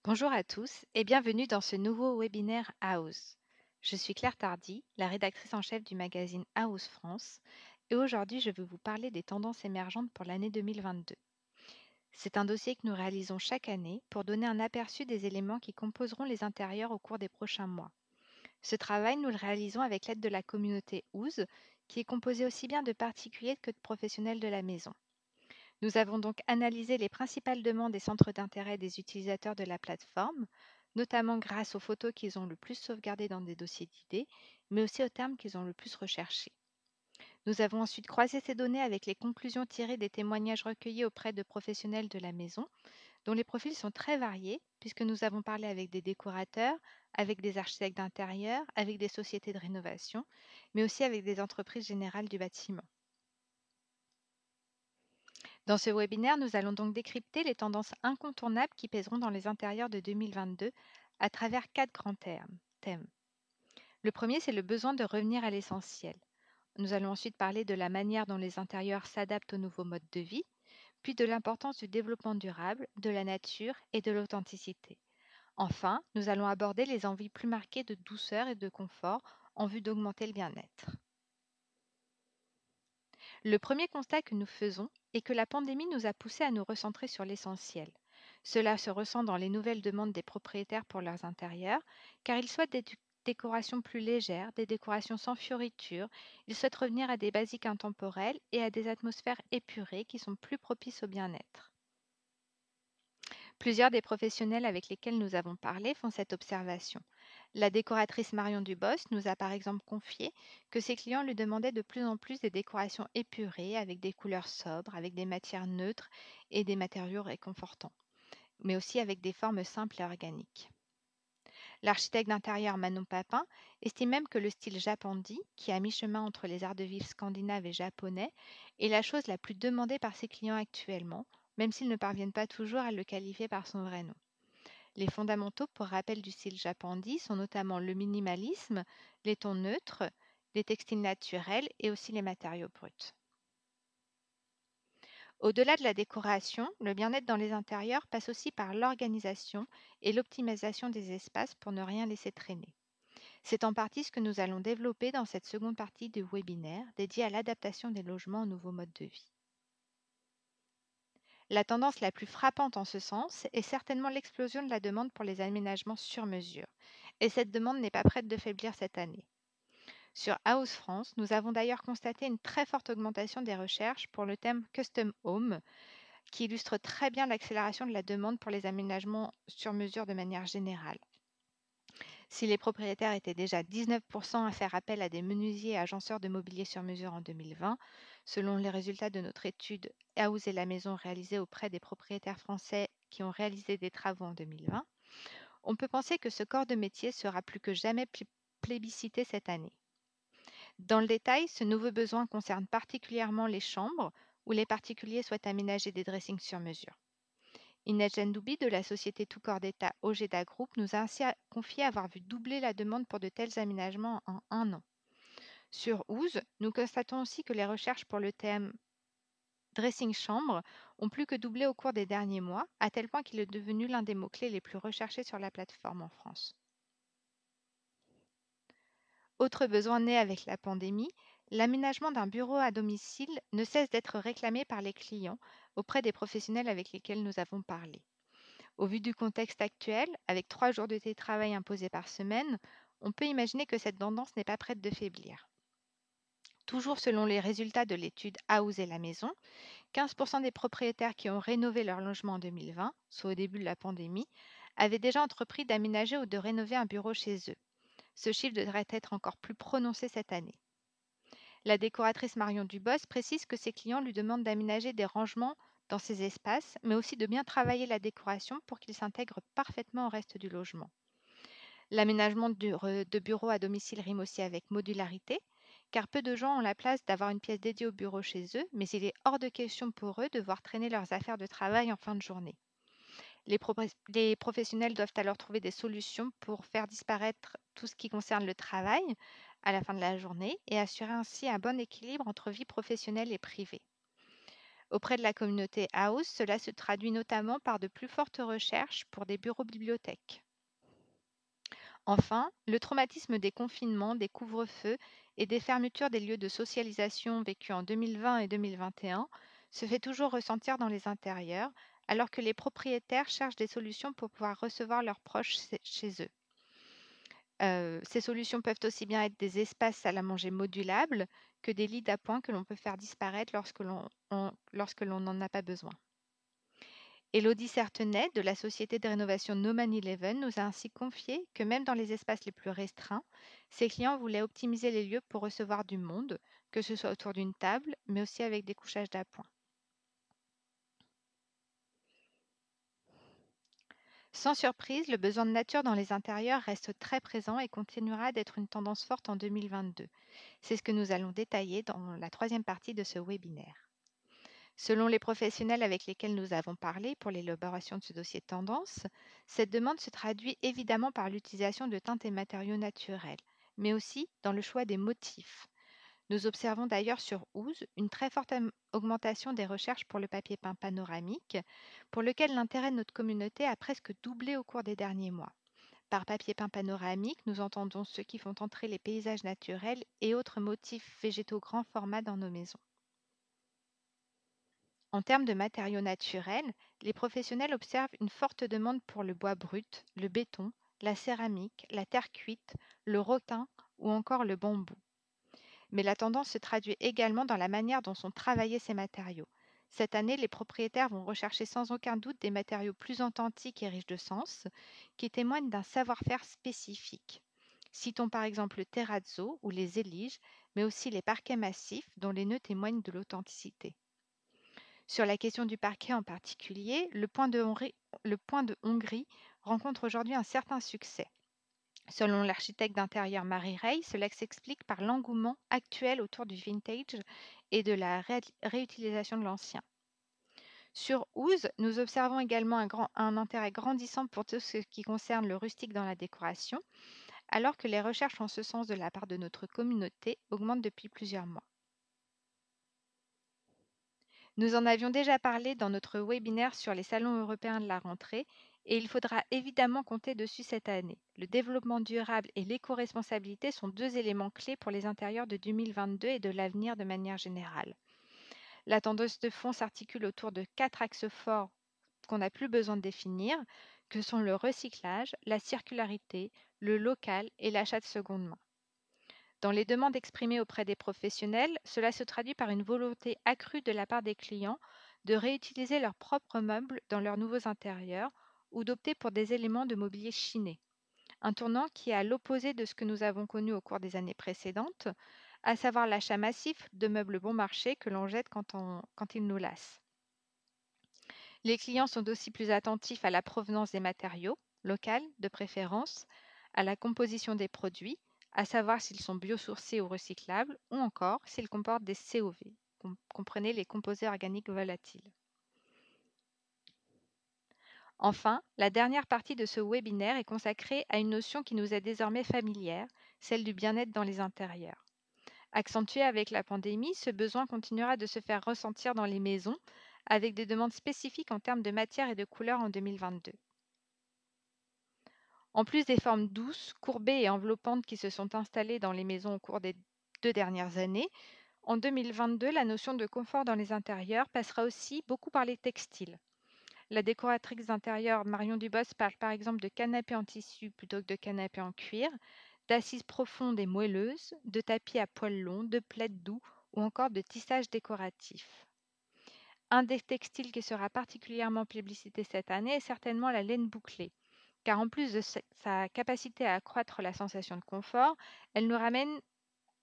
Bonjour à tous et bienvenue dans ce nouveau webinaire House. Je suis Claire Tardy, la rédactrice en chef du magazine House France, et aujourd'hui je veux vous parler des tendances émergentes pour l'année 2022. C'est un dossier que nous réalisons chaque année pour donner un aperçu des éléments qui composeront les intérieurs au cours des prochains mois. Ce travail, nous le réalisons avec l'aide de la communauté House, qui est composée aussi bien de particuliers que de professionnels de la maison. Nous avons donc analysé les principales demandes et centres d'intérêt des utilisateurs de la plateforme, notamment grâce aux photos qu'ils ont le plus sauvegardées dans des dossiers d'idées, mais aussi aux termes qu'ils ont le plus recherchés. Nous avons ensuite croisé ces données avec les conclusions tirées des témoignages recueillis auprès de professionnels de la maison, dont les profils sont très variés, puisque nous avons parlé avec des décorateurs, avec des architectes d'intérieur, avec des sociétés de rénovation, mais aussi avec des entreprises générales du bâtiment. Dans ce webinaire, nous allons donc décrypter les tendances incontournables qui pèseront dans les intérieurs de 2022 à travers quatre grands thèmes. Le premier, c'est le besoin de revenir à l'essentiel. Nous allons ensuite parler de la manière dont les intérieurs s'adaptent aux nouveaux modes de vie, puis de l'importance du développement durable, de la nature et de l'authenticité. Enfin, nous allons aborder les envies plus marquées de douceur et de confort en vue d'augmenter le bien-être. Le premier constat que nous faisons est que la pandémie nous a poussés à nous recentrer sur l'essentiel. Cela se ressent dans les nouvelles demandes des propriétaires pour leurs intérieurs, car ils souhaitent des décorations plus légères, des décorations sans fioritures, ils souhaitent revenir à des basiques intemporels et à des atmosphères épurées qui sont plus propices au bien-être. Plusieurs des professionnels avec lesquels nous avons parlé font cette observation. La décoratrice Marion Dubos nous a par exemple confié que ses clients lui demandaient de plus en plus des décorations épurées avec des couleurs sobres, avec des matières neutres et des matériaux réconfortants, mais aussi avec des formes simples et organiques. L'architecte d'intérieur Manon Papin estime même que le style japandi, qui est à mi-chemin entre les arts de vivre scandinaves et japonais, est la chose la plus demandée par ses clients actuellement, même s'ils ne parviennent pas toujours à le qualifier par son vrai nom. Les fondamentaux pour rappel du style japandi sont notamment le minimalisme, les tons neutres, les textiles naturels et aussi les matériaux bruts. Au-delà de la décoration, le bien-être dans les intérieurs passe aussi par l'organisation et l'optimisation des espaces pour ne rien laisser traîner. C'est en partie ce que nous allons développer dans cette seconde partie du webinaire dédiée à l'adaptation des logements aux nouveaux modes de vie. La tendance la plus frappante en ce sens est certainement l'explosion de la demande pour les aménagements sur mesure. Et cette demande n'est pas prête de faiblir cette année. Sur House France, nous avons d'ailleurs constaté une très forte augmentation des recherches pour le thème Custom Home, qui illustre très bien l'accélération de la demande pour les aménagements sur mesure de manière générale. Si les propriétaires étaient déjà 19% à faire appel à des menuisiers et agenceurs de mobilier sur mesure en 2020, selon les résultats de notre étude House et la maison réalisée auprès des propriétaires français qui ont réalisé des travaux en 2020, on peut penser que ce corps de métier sera plus que jamais plébiscité cette année. Dans le détail, ce nouveau besoin concerne particulièrement les chambres où les particuliers souhaitent aménager des dressings sur mesure. Inès Gendoubi de la société Tout Corps d'État Ojeda Group nous a ainsi confié avoir vu doubler la demande pour de tels aménagements en un an. Sur Ooze, nous constatons aussi que les recherches pour le thème dressing chambre ont plus que doublé au cours des derniers mois, à tel point qu'il est devenu l'un des mots-clés les plus recherchés sur la plateforme en France. Autre besoin né avec la pandémie, l'aménagement d'un bureau à domicile ne cesse d'être réclamé par les clients auprès des professionnels avec lesquels nous avons parlé. Au vu du contexte actuel, avec 3 jours de télétravail imposés par semaine, on peut imaginer que cette tendance n'est pas prête de faiblir. Toujours selon les résultats de l'étude House et la maison, 15% des propriétaires qui ont rénové leur logement en 2020, soit au début de la pandémie, avaient déjà entrepris d'aménager ou de rénover un bureau chez eux. Ce chiffre devrait être encore plus prononcé cette année. La décoratrice Marion Dubos précise que ses clients lui demandent d'aménager des rangements dans ces espaces, mais aussi de bien travailler la décoration pour qu'ils s'intègrent parfaitement au reste du logement. L'aménagement de bureaux à domicile rime aussi avec modularité, car peu de gens ont la place d'avoir une pièce dédiée au bureau chez eux, mais il est hors de question pour eux de voir traîner leurs affaires de travail en fin de journée. Les professionnels doivent alors trouver des solutions pour faire disparaître tout ce qui concerne le travail à la fin de la journée et assurer ainsi un bon équilibre entre vie professionnelle et privée. Auprès de la communauté house, cela se traduit notamment par de plus fortes recherches pour des bureaux bibliothèques. Enfin, le traumatisme des confinements, des couvre-feux et des fermetures des lieux de socialisation vécus en 2020 et 2021 se fait toujours ressentir dans les intérieurs, alors que les propriétaires cherchent des solutions pour pouvoir recevoir leurs proches chez eux. Ces solutions peuvent aussi bien être des espaces salle à manger modulables que des lits d'appoint que l'on peut faire disparaître lorsque l'on n'en a pas besoin. Élodie Certenet de la société de rénovation No Man 11 nous a ainsi confié que même dans les espaces les plus restreints, ses clients voulaient optimiser les lieux pour recevoir du monde, que ce soit autour d'une table, mais aussi avec des couchages d'appoint. Sans surprise, le besoin de nature dans les intérieurs reste très présent et continuera d'être une tendance forte en 2022. C'est ce que nous allons détailler dans la troisième partie de ce webinaire. Selon les professionnels avec lesquels nous avons parlé pour l'élaboration de ce dossier de tendance, cette demande se traduit évidemment par l'utilisation de teintes et matériaux naturels, mais aussi dans le choix des motifs. Nous observons d'ailleurs sur Ooze une très forte augmentation des recherches pour le papier peint panoramique, pour lequel l'intérêt de notre communauté a presque doublé au cours des derniers mois. Par papier peint panoramique, nous entendons ceux qui font entrer les paysages naturels et autres motifs végétaux grand format dans nos maisons. En termes de matériaux naturels, les professionnels observent une forte demande pour le bois brut, le béton, la céramique, la terre cuite, le rotin ou encore le bambou. Mais la tendance se traduit également dans la manière dont sont travaillés ces matériaux. Cette année, les propriétaires vont rechercher sans aucun doute des matériaux plus authentiques et riches de sens, qui témoignent d'un savoir-faire spécifique. Citons par exemple le terrazzo ou les éliges, mais aussi les parquets massifs dont les nœuds témoignent de l'authenticité. Sur la question du parquet en particulier, le point de Hongrie rencontre aujourd'hui un certain succès. Selon l'architecte d'intérieur Marie Rey, cela s'explique par l'engouement actuel autour du vintage et de la réutilisation de l'ancien. Sur Ooze, nous observons également un intérêt grandissant pour tout ce qui concerne le rustique dans la décoration, alors que les recherches en ce sens de la part de notre communauté augmentent depuis plusieurs mois. Nous en avions déjà parlé dans notre webinaire sur les salons européens de la rentrée et il faudra évidemment compter dessus cette année. Le développement durable et l'éco-responsabilité sont deux éléments clés pour les intérieurs de 2022 et de l'avenir de manière générale. La tendance de fond s'articule autour de 4 axes forts qu'on n'a plus besoin de définir, que sont le recyclage, la circularité, le local et l'achat de seconde main. Dans les demandes exprimées auprès des professionnels, cela se traduit par une volonté accrue de la part des clients de réutiliser leurs propres meubles dans leurs nouveaux intérieurs ou d'opter pour des éléments de mobilier chinés. Un tournant qui est à l'opposé de ce que nous avons connu au cours des années précédentes, à savoir l'achat massif de meubles bon marché que l'on jette quand ils nous lassent. Les clients sont aussi plus attentifs à la provenance des matériaux, locales de préférence, à la composition des produits, à savoir s'ils sont biosourcés ou recyclables, ou encore s'ils comportent des COV, comprenez les composés organiques volatiles. Enfin, la dernière partie de ce webinaire est consacrée à une notion qui nous est désormais familière, celle du bien-être dans les intérieurs. Accentué avec la pandémie, ce besoin continuera de se faire ressentir dans les maisons, avec des demandes spécifiques en termes de matière et de couleur en 2022. En plus des formes douces, courbées et enveloppantes qui se sont installées dans les maisons au cours des 2 dernières années, en 2022, la notion de confort dans les intérieurs passera aussi beaucoup par les textiles. La décoratrice d'intérieur Marion Dubos parle par exemple de canapés en tissu plutôt que de canapés en cuir, d'assises profondes et moelleuses, de tapis à poils longs, de plaids doux ou encore de tissage décoratif. Un des textiles qui sera particulièrement plébiscité cette année est certainement la laine bouclée, car en plus de sa capacité à accroître la sensation de confort, elle nous ramène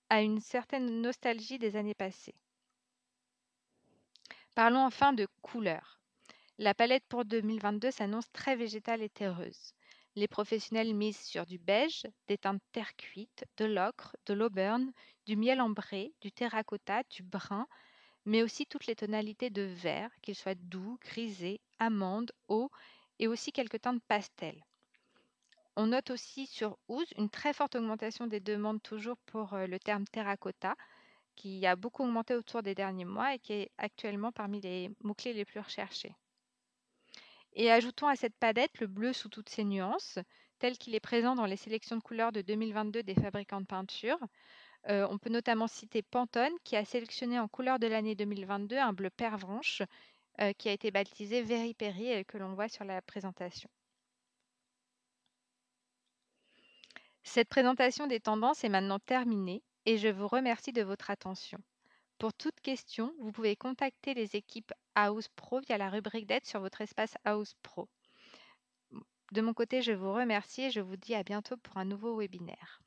à une certaine nostalgie des années passées. Parlons enfin de couleurs. La palette pour 2022 s'annonce très végétale et terreuse. Les professionnels misent sur du beige, des teintes terre cuite, de l'ocre, de l'auburn, du miel ambré, du terracotta, du brun, mais aussi toutes les tonalités de vert, qu'ils soient doux, grisés, amandes, eau et aussi quelques teintes pastel. On note aussi sur Ooze une très forte augmentation des demandes toujours pour le terme terracotta, qui a beaucoup augmenté autour des derniers mois et qui est actuellement parmi les mots-clés les plus recherchés. Et ajoutons à cette palette le bleu sous toutes ses nuances, tel qu'il est présent dans les sélections de couleurs de 2022 des fabricants de peinture. On peut notamment citer Pantone, qui a sélectionné en couleur de l'année 2022 un bleu pervenche qui a été baptisé Very Perry et que l'on voit sur la présentation. Cette présentation des tendances est maintenant terminée et je vous remercie de votre attention. Pour toute question, vous pouvez contacter les équipes House Pro via la rubrique d'aide sur votre espace House Pro. De mon côté, je vous remercie et je vous dis à bientôt pour un nouveau webinaire.